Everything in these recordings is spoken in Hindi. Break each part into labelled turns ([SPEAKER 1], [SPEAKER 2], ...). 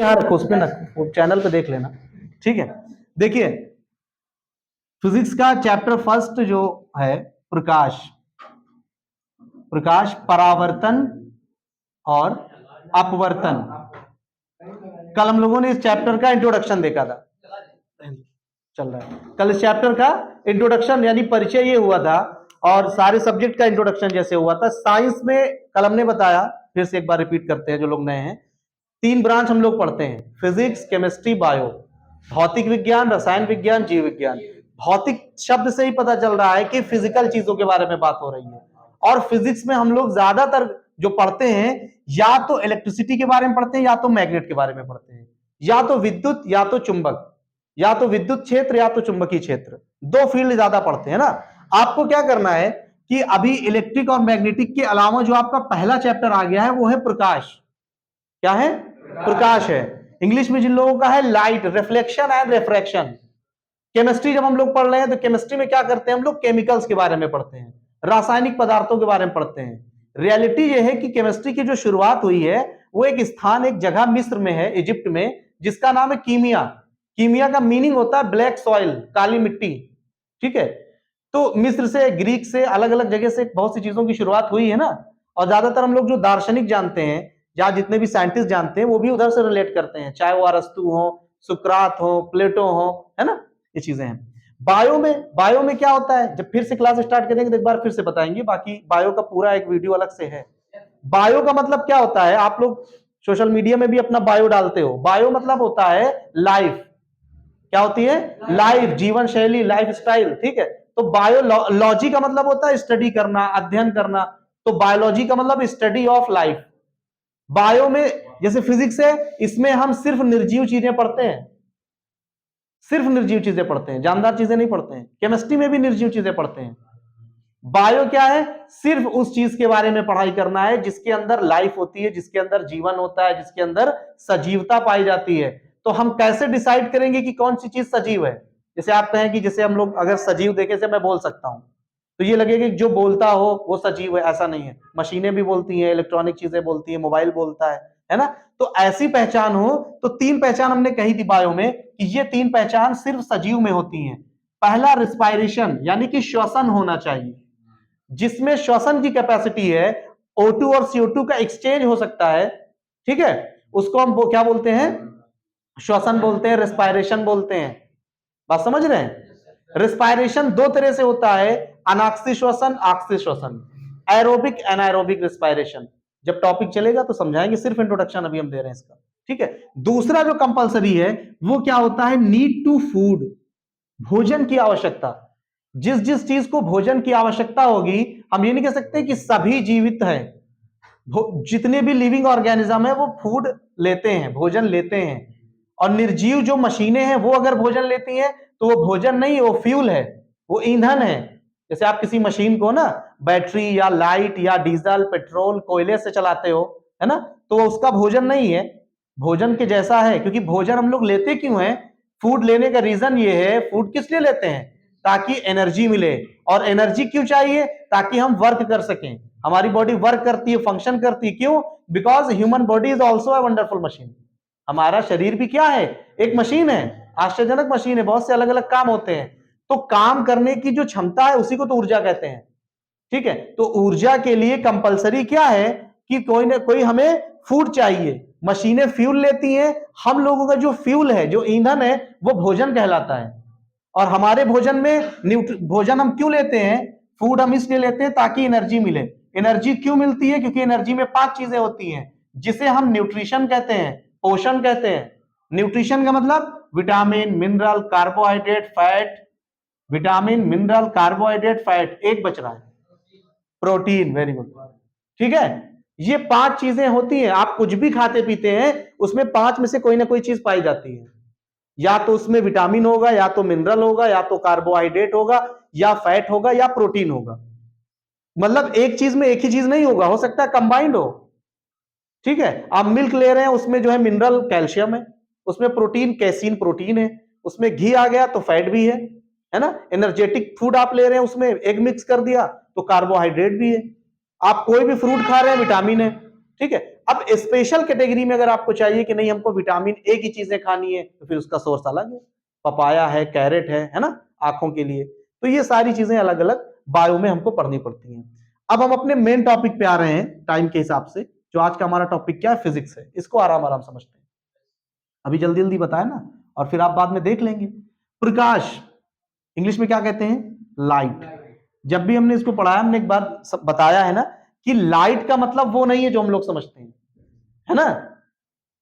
[SPEAKER 1] यहाँ रखो, उस पे ना, चैनल पे देख लेना, ठीक है। देखिए फिजिक्स का चैप्टर फर्स्ट जो है प्रकाश, प्रकाश परावर्तन और अपवर्तन। कल हम लोगों ने इस चैप्टर का इंट्रोडक्शन देखा था, चल रहा है कल इस चैप्टर का इंट्रोडक्शन यानी परिचय ये हुआ था, और सारे सब्जेक्ट का इंट्रोडक्शन जैसे हुआ था। साइंस में कल हमने बताया, फिर से एक बार रिपीट करते हैं जो लोग नए हैं, 3 ब्रांच हम लोग पढ़ते हैं, फिजिक्स, केमिस्ट्री, बायो। भौतिक विज्ञान, रसायन विज्ञान, जीव विज्ञान। भौतिक शब्द से ही पता चल रहा है कि फिजिकल चीजों के बारे में बात हो रही है। और फिजिक्स में हम लोग ज्यादातर जो पढ़ते हैं या तो इलेक्ट्रिसिटी के बारे में पढ़ते हैं, या तो मैग्नेट के बारे में पढ़ते हैं, या तो विद्युत या तो चुंबक, या तो विद्युत क्षेत्र या तो चुंबकीय क्षेत्र, 2 फील्ड ज्यादा पढ़ते हैं ना। आपको क्या करना है कि अभी इलेक्ट्रिक और मैग्नेटिक के अलावा जो आपका पहला चैप्टर आ गया है वो है प्रकाश। क्या है? प्रकाश है। इंग्लिश में जिन लोगों का है light, reflection and refraction. Chemistry जब हम लोग पढ़ रहे हैं तो केमिस्ट्री में क्या करते हैं हम लोग, केमिकल्स के बारे में पढ़ते हैं, रासायनिक पदार्थों के बारे में पढ़ते हैं। रियलिटी ये है कि केमिस्ट्री की जो शुरुआत हुई है वो एक स्थान, एक जगह मिस्र में है, इजिप्ट में, जिसका नाम है कीमिया। कीमिया का मीनिंग होता है ब्लैक सॉइल, काली मिट्टी, ठीक है। तो मिस्र से, ग्रीक से, अलग अलग जगह से बहुत सी चीजों की शुरुआत हुई है ना। और ज्यादातर हम लोग जो दार्शनिक जानते हैं या जितने भी साइंटिस्ट जानते हैं वो भी उधर से रिलेट करते हैं, चाहे वो अरस्तु हो, सुकरात हो, प्लेटो हो, है ना, ये चीजें हैं। बायो में क्या होता है, जब फिर से क्लास स्टार्ट करेंगे तो एक बार फिर से बताएंगे, बाकी बायो का पूरा एक वीडियो अलग से है। बायो का मतलब क्या होता है, आप लोग सोशल मीडिया में भी अपना बायो डालते हो, बायो मतलब होता है लाइफ। क्या होती है? लाइफ, जीवन शैली, लाइफ स्टाइल, ठीक है। तो बायोलॉजी का मतलब होता है स्टडी करना, अध्ययन करना। तो बायोलॉजी का मतलब स्टडी ऑफ लाइफ। बायो में जैसे फिजिक्स है, इसमें हम सिर्फ निर्जीव चीजें पढ़ते हैं, सिर्फ निर्जीव चीजें पढ़ते हैं, जानदार चीजें नहीं पढ़ते हैं। केमिस्ट्री में भी निर्जीव चीजें पढ़ते हैं। बायो क्या है? सिर्फ उस चीज के बारे में पढ़ाई करना है जिसके अंदर लाइफ होती है, जिसके अंदर जीवन होता है, जिसके अंदर सजीवता पाई जाती है। तो हम कैसे डिसाइड करेंगे कि कौन सी चीज सजीव है? जैसे आप कहें कि जैसे हम लोग अगर सजीव देखे से मैं बोल सकता हूं तो ये लगेगा कि जो बोलता हो वो सजीव है, ऐसा नहीं है। मशीनें भी बोलती हैं, इलेक्ट्रॉनिक चीजें बोलती हैं, मोबाइल बोलता है ना। तो ऐसी पहचान हो तो 3 पहचान हमने कही थी बायो में कि ये 3 पहचान सिर्फ सजीव में होती हैं। पहला रिस्पायरेशन, यानी कि श्वसन होना चाहिए, जिसमें श्वसन की कैपेसिटी है, O2 और CO2 का एक्सचेंज हो सकता है, ठीक है। उसको हम क्या बोलते हैं? श्वसन बोलते हैं, रेस्पायरेशन बोलते हैं। बात समझ रहे हैं? रेस्पायरेशन 2 तरह से होता है, अनाक्सी श्वसन, आक्सी श्वसन, एरोबिक, एनाएरोबिक रेस्पायरेशन। जब टॉपिक चलेगा तो समझाएंगे, सिर्फ इंट्रोडक्शन अभी हम दे रहे हैं इसका, ठीक है। दूसरा जो कंपलसरी है वो क्या होता है? नीड टू फूड, भोजन की आवश्यकता। जिस जिस चीज को भोजन की आवश्यकता होगी, हम ये नहीं कह सकते कि सभी जीवित है, जितने भी लिविंग ऑर्गेनिज्म है वो फूड लेते हैं, भोजन लेते हैं। और निर्जीव जो मशीनें हैं वो अगर भोजन लेती हैं तो वो भोजन नहीं है, वो फ्यूल है, वो ईंधन है। जैसे आप किसी मशीन को ना बैटरी या लाइट या डीजल, पेट्रोल, कोयले से चलाते हो, है ना, तो वो उसका भोजन नहीं है, भोजन के जैसा है। क्योंकि भोजन हम लोग लेते क्यों हैं? फूड लेने का रीजन ये है, फूड किस लिए लेते हैं? ताकि एनर्जी मिले। और एनर्जी क्यों चाहिए? ताकि हम वर्क कर सकें, हमारी बॉडी वर्क करती है, फंक्शन करती है। क्यों? Because human body is also a wonderful machine. हमारा शरीर भी क्या है? एक मशीन है, आश्चर्यजनक मशीन है, बहुत से अलग अलग काम होते हैं। तो काम करने की जो क्षमता है उसी को तो ऊर्जा कहते हैं, ठीक है। तो ऊर्जा के लिए कंपलसरी क्या है कि कोई ना कोई हमें फूड चाहिए। मशीनें फ्यूल लेती हैं, हम लोगों का जो फ्यूल है, जो ईंधन है, वो भोजन कहलाता है। और हमारे भोजन में भोजन हम क्यों लेते हैं? फूड हम इसलिए लेते हैं ताकि एनर्जी मिले। एनर्जी क्यों मिलती है? क्योंकि एनर्जी में 5 चीजें होती हैं जिसे हम न्यूट्रिशन कहते हैं, पोषण कहते हैं। न्यूट्रिशन का मतलब vitamin, mineral, carbohydrate, fat. Vitamin, mineral, carbohydrate, fat, एक बच रहा है, प्रोटीन, वेरी गुड, ठीक है। ये 5 चीजें होती हैं। आप कुछ भी खाते पीते हैं उसमें 5 में से कोई ना कोई चीज पाई जाती है। या तो उसमें विटामिन होगा, या तो मिनरल होगा, या तो कार्बोहाइड्रेट होगा, या फैट होगा, या प्रोटीन होगा। मतलब एक चीज में एक ही चीज नहीं होगा, हो सकता है कंबाइंड हो, ठीक है। आप मिल्क ले रहे हैं, उसमें जो है मिनरल कैल्शियम है, उसमें प्रोटीन कैसीन प्रोटीन है, उसमें घी आ गया तो फैट भी है ना। एनर्जेटिक फूड आप ले रहे हैं, उसमें एग मिक्स कर दिया तो कार्बोहाइड्रेट भी है। आप कोई भी फ्रूट खा रहे हैं, विटामिन है, ठीक है। अब स्पेशल कैटेगरी में अगर आपको चाहिए कि नहीं हमको विटामिन ए की चीजें खानी है, तो फिर उसका सोर्स अलग है, पपाया है, कैरेट है ना, आंखों के लिए। तो ये सारी चीजें अलग अलग बायो में हमको पढ़नी पड़ती हैं। अब हम अपने मेन टॉपिक पे आ रहे हैं टाइम के हिसाब से। जो आज का हमारा टॉपिक क्या है, फिजिक्स है। इसको आराम आराम समझते हैं, अभी जल्दी जल्दी बताया ना, और फिर आप बाद में देख लेंगे। प्रकाश इंग्लिश में क्या कहते हैं, लाइट। जब भी हमने इसको पढ़ाया, हमने एक बार बताया है ना कि लाइट का मतलब वो नहीं है जो हम लोग समझते हैं, है ना।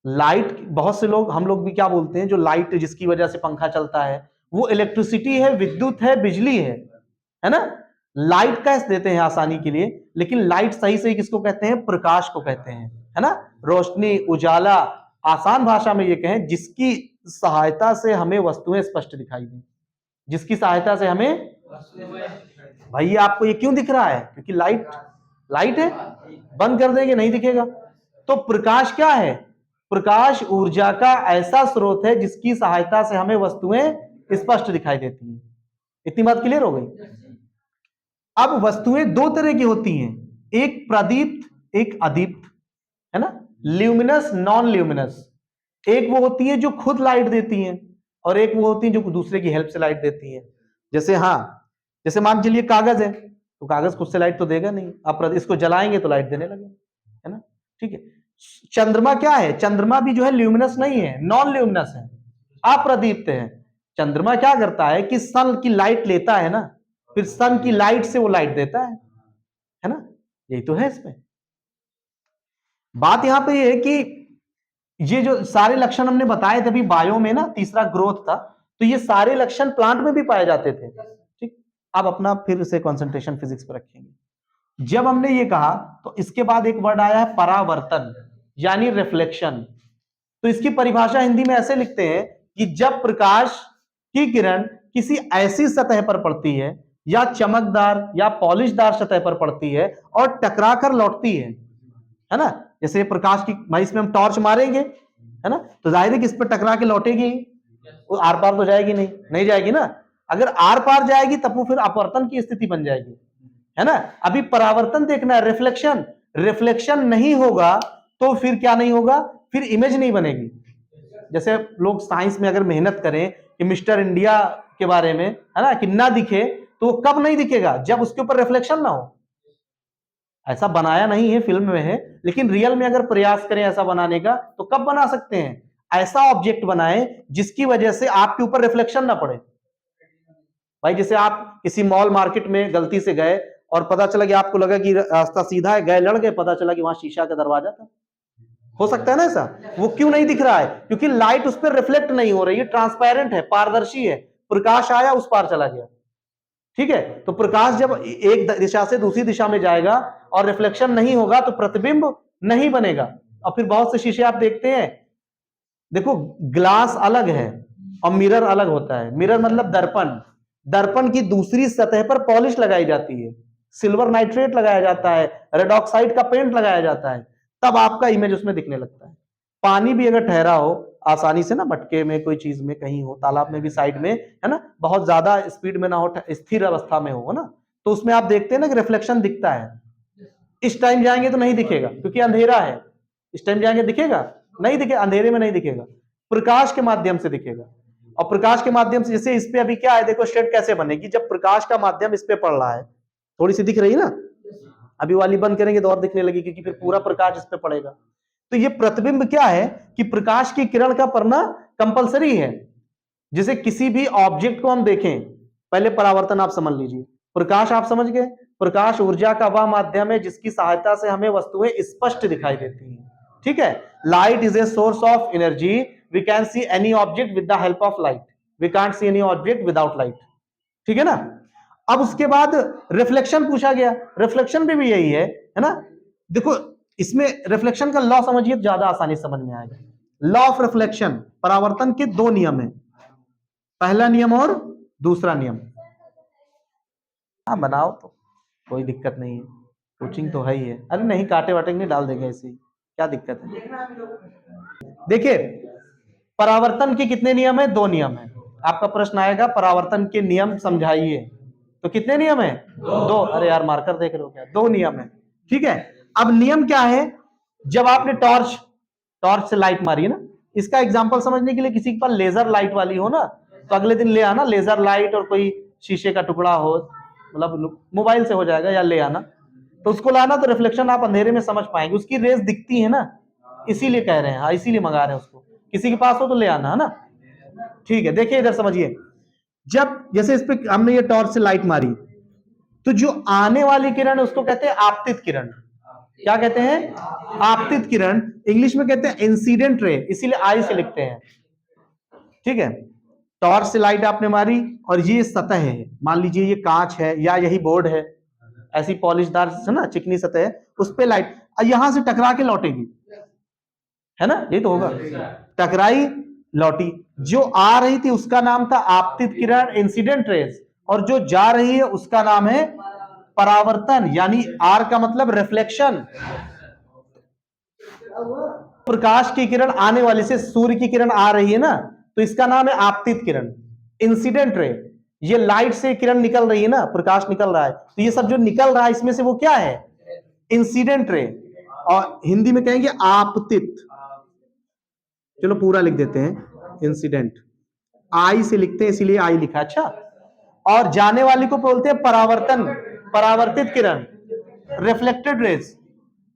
[SPEAKER 1] लाइट, बहुत से लोग, हम लोग भी क्या बोलते हैं, जो लाइट जिसकी वजह से पंखा चलता है वो इलेक्ट्रिसिटी है, विद्युत है, बिजली है ना। लाइट कह देते हैं आसानी के लिए, लेकिन लाइट सही सही किसको कहते हैं, प्रकाश को कहते हैं, है ना। रोशनी, उजाला, आसान भाषा में ये कहें जिसकी सहायता से हमें वस्तुएं स्पष्ट दिखाई दें, जिसकी सहायता से हमें, भाई आपको ये क्यों दिख रहा है, क्योंकि लाइट है, बंद कर देंगे नहीं दिखेगा। तो प्रकाश क्या है, प्रकाश ऊर्जा का ऐसा स्रोत है जिसकी सहायता से हमें वस्तुएं स्पष्ट दिखाई देती हैं। इतनी बात क्लियर हो गई। अब वस्तुएं दो तरह की होती हैं, एक प्रदीप्त, एक अदीप्त, है ना, ल्यूमिनस, नॉन ल्यूमिनस। एक वो होती है जो खुद लाइट देती हैं, और एक वो होती है जो दूसरे की हेल्प से लाइट देती है। जैसे जैसे मान चलिए कागज है, तो कागज खुद से लाइट तो देगा नहीं, आप इसको जलाएंगे तो लाइट देने लगे, है ना, ठीक है। चंद्रमा क्या है, चंद्रमा भी जो है ल्यूमिनस नहीं है, नॉन ल्यूमिनस है, अप्रदीप्त है। चंद्रमा क्या करता है कि सन की लाइट लेता है ना, फिर सन की लाइट से वो लाइट देता है ना। यही तो है इसमें बात। यहां पे ये है कि ये जो सारे लक्षण हमने बताए थे अभी बायो में ना, तीसरा ग्रोथ था, तो ये सारे लक्षण प्लांट में भी पाए जाते थे, ठीक। अब अपना फिर से कंसंट्रेशन फिजिक्स पर रखेंगे। जब हमने ये कहा तो इसके बाद एक वर्ड आया है परावर्तन, यानी रिफ्लेक्शन। तो इसकी परिभाषा हिंदी में ऐसे लिखते हैं कि जब प्रकाश की किरण किसी ऐसी सतह पर पड़ती है या चमकदार या पॉलिशदार सतह पर पड़ती है और टकरा कर लौटती है ना। जैसे प्रकाश की, भाई इसमें हम टॉर्च मारेंगे, है ना, तो जाहिर है कि इस पर टकरा के लौटेगी, वो आर पार तो जाएगी नहीं जाएगी ना। अगर आर पार जाएगी तब वो फिर अपवर्तन की स्थिति बन जाएगी, है ना। अभी परावर्तन देखना है, रिफ्लेक्शन नहीं होगा तो फिर क्या नहीं होगा, फिर इमेज नहीं बनेगी। जैसे लोग साइंस में अगर मेहनत करें कि मिस्टर इंडिया के बारे में, है ना, कि ना दिखे, तो वो कब नहीं दिखेगा, जब उसके ऊपर रिफ्लेक्शन ना हो। ऐसा बनाया नहीं है, फिल्म में है, लेकिन रियल में अगर प्रयास करें ऐसा बनाने का तो कब बना सकते हैं, ऐसा ऑब्जेक्ट बनाएं जिसकी वजह से आपके ऊपर रिफ्लेक्शन ना पड़े। भाई जैसे आप किसी मॉल मार्केट में गलती से गए और पता चला कि आपको लगा कि रास्ता सीधा है, गए लड़ गए, पता चला कि वहां शीशा का दरवाजा था। हो सकता है ना ऐसा, वो क्यों नहीं दिख रहा है, क्योंकि लाइट उस पर रिफ्लेक्ट नहीं हो रही है, ट्रांसपेरेंट है, पारदर्शी है, प्रकाश आया उस पार चला गया, ठीक है। तो प्रकाश जब एक दिशा से दूसरी दिशा में जाएगा और रिफ्लेक्शन नहीं होगा तो प्रतिबिंब नहीं बनेगा। और फिर बहुत से शीशे आप देखते हैं, देखो ग्लास अलग है और मिरर अलग होता है। मिरर मतलब दर्पण की दूसरी सतह पर पॉलिश लगाई जाती है, सिल्वर नाइट्रेट लगाया जाता है, रेड ऑक्साइड का पेंट लगाया जाता है, तब आपका इमेज उसमें दिखने लगता है। पानी भी अगर ठहरा हो आसानी से ना, मटके में कोई चीज में कहीं हो, तालाब में भी साइड में, है ना, बहुत ज्यादा स्पीड में ना हो, स्थिर अवस्था में हो ना, तो उसमें आप देखते हैं ना कि रिफ्लेक्शन दिखता है। इस टाइम जाएंगे तो नहीं दिखेगा क्योंकि अंधेरा है, इस टाइम जाएंगे दिखेगा नहीं, दिखेगा अंधेरे में नहीं दिखेगा, प्रकाश के माध्यम से दिखेगा। और प्रकाश के माध्यम से, जैसे इस पे अभी क्या है, देखो शेड कैसे बनेगी, जब प्रकाश का माध्यम इस पे पड़ रहा है, थोड़ी सी दिख रही है ना, अभी वाली बंद करेंगे तो और दिखने लगी क्योंकि फिर पूरा प्रकाश इस पे पड़ेगा। तो ये प्रतिबिंब क्या है कि प्रकाश की किरण का पड़ना कंपलसरी है। जैसे किसी भी ऑब्जेक्ट को हम देखें, पहले परावर्तन आप समझ लीजिए, प्रकाश आप समझ गए, प्रकाश ऊर्जा का वह माध्यम है जिसकी सहायता से हमें वस्तुएं स्पष्ट दिखाई देती हैं, ठीक है। Light is a source of energy, we can see any object with the help of light, we can't see any object without light, ठीक है ना। अब उसके बाद रिफ्लेक्शन पूछा गया, रिफ्लेक्शन भी यही है ना। देखो इसमें रिफ्लेक्शन का लॉ समझिए, ज्यादा आसानी समझ में आएगा। लॉ ऑफ रिफ्लेक्शन, परावर्तन के दो नियम है, पहला नियम और दूसरा नियम। हाँ बनाओ तो कोई दिक्कत नहीं है, कोचिंग तो है ही है। अरे नहीं काटे वाटे नहीं, डाल देंगे ऐसे ही, क्या दिक्कत है। देखिए परावर्तन के कितने नियम है, दो नियम है। आपका प्रश्न आएगा परावर्तन के नियम समझाइए, तो कितने नियम है, दो। अरे यार मार्कर देख रहे हो क्या, दो नियम है, ठीक है। अब नियम क्या है जब आपने टॉर्च से लाइट मारी है ना, इसका एग्जांपल समझने के लिए किसी के पास लेजर लाइट वाली हो ना, तो अगले दिन ले आना लेजर लाइट, और कोई शीशे का टुकड़ा हो, मतलब मोबाइल से हो जाएगा, या ले आना, तो उसको लाना, तो रिफ्लेक्शन आप अंधेरे में समझ पाएंगे, उसकी रेस दिखती है ना, इसीलिए कह रहे हैं, हाँ इसीलिए मंगा रहे हैं उसको, किसी के पास हो तो ले आना, है ना। ठीक है, देखिए इधर समझिए, जब जैसे इस पे हमने ये टॉर्च से लाइट मारी, तो जो आने वाली किरण है उसको कहते हैं आपतित किरण। क्या कहते हैं? आपतित किरण। इंग्लिश में कहते हैं इंसिडेंट रे, इसीलिए आई से लिखते हैं। ठीक है, टॉर्च से लाइट आपने मारी, और ये सतह है, मान लीजिए ये कांच है या यही बोर्ड है, ऐसी पॉलिशदार है ना, चिकनी सतह है, उस पे लाइट यहां से टकरा के लौटेगी, है ना, ये तो होगा, टकराई लौटी, जो आ रही थी उसका नाम था आपतित किरण, इंसिडेंट रेज, और जो जा रही है उसका नाम है परावर्तन, यानी आर का मतलब रिफ्लेक्शन। प्रकाश की किरण आने वाली से, सूर्य की किरण आ रही है ना, तो इसका नाम है आपतित किरण। इंसिडेंट रे, ये लाइट से किरण निकल रही है ना, प्रकाश निकल रहा है, तो ये सब जो निकल रहा है इसमें से वो क्या है? इंसिडेंट रे, और हिंदी में कहेंगे आपतित। चलो पूरा लिख देते हैं, इंसिडेंट, आई से लिखते हैं इसीलिए आई लिखा। अच्छा, और जाने वाली को बोलते हैं परावर्तन, परावर्तित किरण, रिफ्लेक्टेड रेज।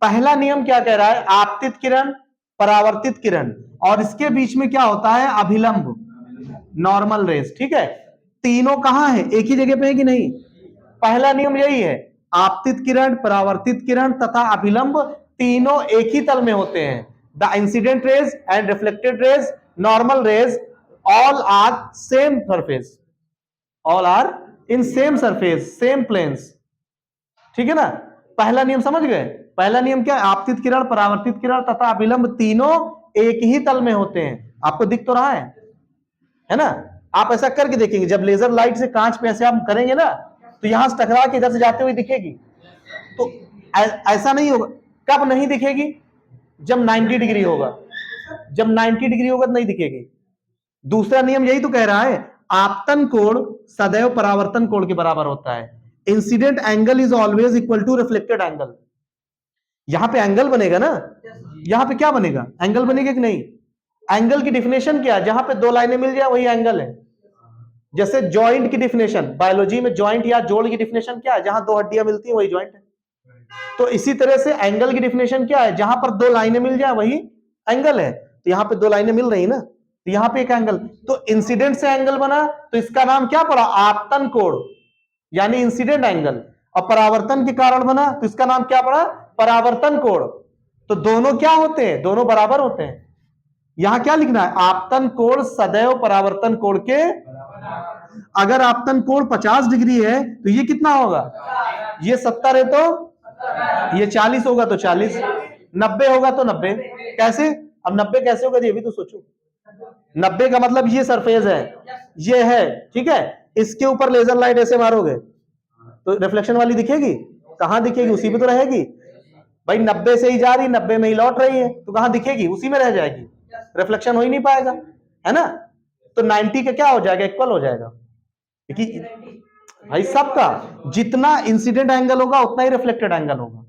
[SPEAKER 1] पहला नियम क्या कह रहा है? आपतित किरण, परावर्तित किरण, और इसके बीच में क्या होता है? अभिलंब, नॉर्मल रेज। ठीक है, तीनों कहां है? एक ही जगह पे है कि नहीं? पहला नियम यही है, आपतित किरण, परावर्तित किरण तथा अभिलंब तीनों एक ही तल में होते हैं। The incident rays and reflected rays, normal rays, all are same surface, all are in same surface, same planes. ठीक है ना, पहला नियम समझ गए? पहला नियम क्या? आपतित किरण, परावर्तित किरण तथा अभिलंब तीनों एक ही तल में होते हैं। आपको दिख तो रहा है ना? आप ऐसा करके देखेंगे, जब लेजर लाइट से कांच पे ऐसे आप करेंगे ना, तो यहां से टकरा के इधर से जाते हुए दिखेगी। तो ऐसा नहीं होगा। कब नहीं दिखेगी? जब 90 डिग्री होगा, जब 90 डिग्री होगा तो नहीं दिखेगी। दूसरा नियम यही तो कह रहा है, आपतन कोण सदैव परावर्तन कोण के बराबर होता है। Incident angle is always equal to reflected angle. यहां पे एंगल बनेगा ना, यहां पे क्या बनेगा? एंगल बनेगा कि नहीं? एंगल की डिफिनेशन क्या है? जहां पे दो लाइनें मिल जाए वही एंगल है। जैसे जॉइंट की डिफिनेशन, बायोलॉजी में जॉइंट या जोड़ की डिफिनेशन क्या है? जहां दो हड्डियां मिलती है वही जॉइंट है। तो इसी तरह से एंगल की डिफिनेशन क्या है? जहां पर दो लाइनें मिल जाए वही एंगल है। तो यहां पे दो लाइनें मिल रही ना, तो यहां पे एक एंगल, तो इंसिडेंट से एंगल बना, तो इसका नाम क्या पड़ा? आपतन कोण, यानी इंसिडेंट एंगल। और परावर्तन के कारण बना, तो इसका नाम क्या पड़ा? परावर्तन कोण। तो दोनों क्या होते हैं? दोनों बराबर होते हैं। यहां क्या लिखना है? आपतन कोण सदैव परावर्तन कोण के, अगर आपतन कोण 50 डिग्री है तो ये कितना होगा? ये 70 है तो ये 40 होगा तो 40, 90 होगा तो 90। कैसे? अब 90 कैसे होगा ये भी तो सोचो। 90 का मतलब ये सरफेस है, ये है, ठीक है, इसके ऊपर लेजर लाइट ऐसे मारोगे तो रिफ्लेक्शन वाली दिखेगी? कहां दिखेगी? उसी में तो रहेगी भाई। 90 से ही जा रही, 90 में ही लौट रही है, तो कहां दिखेगी? उसी में रह जाएगी, रिफ्लेक्शन हो ही नहीं पाएगा, है ना। तो 90 का क्या हो जाएगा? इक्वल हो जाएगा, क्योंकि भाई सबका जितना इंसिडेंट एंगल होगा उतना ही रिफ्लेक्टेड एंगल होगा,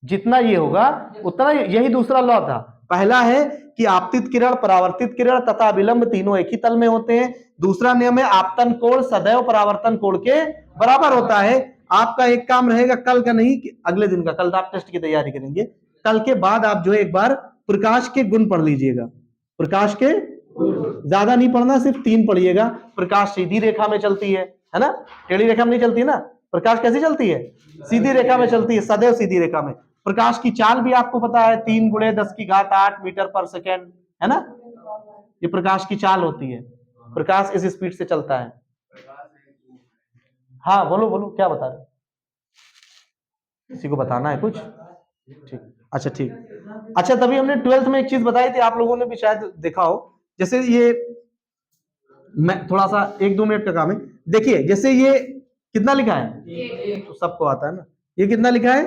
[SPEAKER 1] जितना ये होगा उतना। यही दूसरा लॉ था। पहला है कि आपतित किरण, परावर्तित किरण तथा विलंब तीनों एक ही तल में होते हैं। दूसरा नियम है आपतन कोण सदैव परावर्तन कोण के बराबर होता है। आपका एक काम रहेगा कल का, नहीं कि अगले दिन का, कल आप टेस्ट की तैयारी करेंगे, कल के बाद आप जो है एक बार प्रकाश के गुण पढ़ लीजिएगा। प्रकाश के ज्यादा नहीं पढ़ना, सिर्फ 3 पढ़िएगा। प्रकाश सीधी रेखा में चलती है ना, टेढ़ी रेखा में नहीं चलती ना। प्रकाश कैसी चलती है? सीधी रेखा में चलती है, सदैव सीधी रेखा में। प्रकाश की चाल भी आपको पता है, 3 × 10⁸ मीटर पर सेकेंड, है ना। ये प्रकाश की चाल होती है, प्रकाश इस स्पीड से चलता है। हाँ बोलो बोलो, क्या बता रहे? किसी को बताना है कुछ? ठीक, अच्छा ठीक। अच्छा, तभी हमने 12th में एक चीज बताई थी, आप लोगों ने भी शायद देखा हो। जैसे ये, मैं थोड़ा सा 1-2 मिनट का काम है। देखिए, जैसे ये कितना लिखा है? तो सबको आता है ना। ये कितना लिखा है?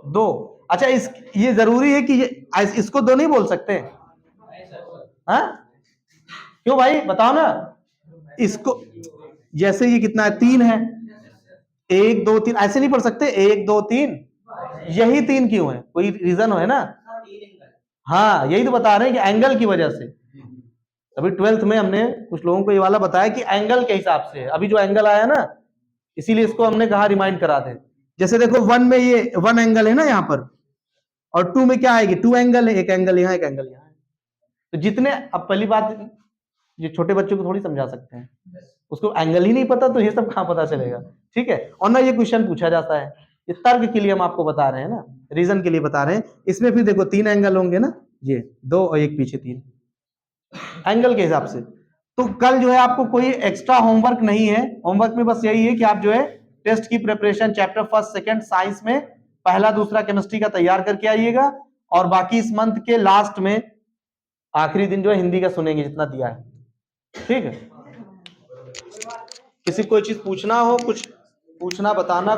[SPEAKER 1] 2। अच्छा, ये जरूरी है कि इसको 2 नहीं बोल सकते? हाँ, क्यों भाई बताओ ना। इसको जैसे ये कितना है? 3 है, 1 2 3, ऐसे नहीं पढ़ सकते 1 2 3। यही 3 क्यों है? कोई रीजन है ना। हाँ यही तो बता रहे हैं कि एंगल की वजह से। अभी 12th में हमने कुछ लोगों को ये वाला बताया कि एंगल के हिसाब से, अभी जो एंगल आया ना इसीलिए इसको हमने कहा रिमाइंड करा दे। जैसे देखो 1 में ये 1 एंगल है ना यहाँ पर, और 2 में क्या आएगी, 2 एंगल है, एक एंगल यहाँ एक एंगल यहाँ है। तो जितने, अब पहली बात ये छोटे बच्चों को थोड़ी समझा सकते हैं, उसको एंगल ही नहीं पता तो ये सब कहां पता चलेगा। ठीक है, और ना ये क्वेश्चन पूछा जाता है, ये तर्क के लिए हम आपको बता रहे हैं ना, रीजन के लिए बता रहे हैं। इसमें फिर देखो 3 एंगल होंगे ना, ये 2 और एक पीछे 3 एंगल के हिसाब से। तो कल जो है आपको कोई एक्स्ट्रा होमवर्क नहीं है, होमवर्क में बस यही है कि आप जो है टेस्ट की preparation chapter first second science में पहला दूसरा केमिस्ट्री का तैयार करके आइएगा, और बाकी इस मंथ के लास्ट में आखिरी दिन जो है हिंदी का सुनेंगे जितना दिया है। ठीक है, किसी कोई चीज पूछना हो, कुछ पूछना बताना